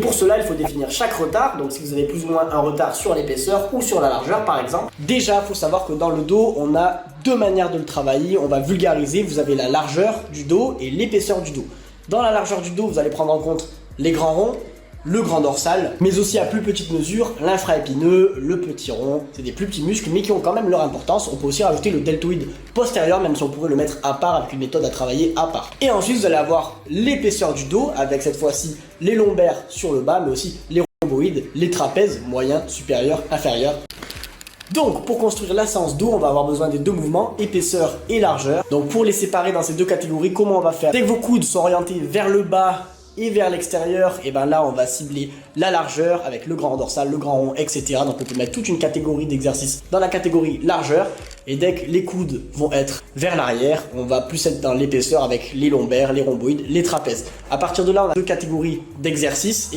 pour cela, il faut définir chaque retard. Donc si vous avez plus ou moins un retard sur l'épaisseur ou sur la largeur par exemple. Déjà, il faut savoir que dans le dos, on a deux manières de le travailler. On va vulgariser. Vous avez la largeur du dos et l'épaisseur du dos. Dans la largeur du dos, vous allez prendre en compte les grands ronds, le grand dorsal, mais aussi à plus petite mesure, l'infraépineux, le petit rond. C'est des plus petits muscles, mais qui ont quand même leur importance. On peut aussi rajouter le deltoïde postérieur, même si on pourrait le mettre à part avec une méthode à travailler à part. Et ensuite, vous allez avoir l'épaisseur du dos, avec cette fois-ci les lombaires sur le bas, mais aussi les rhomboïdes, les trapèzes, moyen, supérieur, inférieur. Donc, pour construire la séance dos, on va avoir besoin des deux mouvements, épaisseur et largeur. Donc, pour les séparer dans ces deux catégories, comment on va faire? Dès que vos coudes sont orientés vers le bas et vers l'extérieur, et ben là on va cibler la largeur avec le grand dorsal, le grand rond, etc. Donc on peut mettre toute une catégorie d'exercices dans la catégorie largeur, et dès que les coudes vont être vers l'arrière, on va plus être dans l'épaisseur avec les lombaires, les rhomboïdes, les trapèzes. À partir de là, on a deux catégories d'exercices,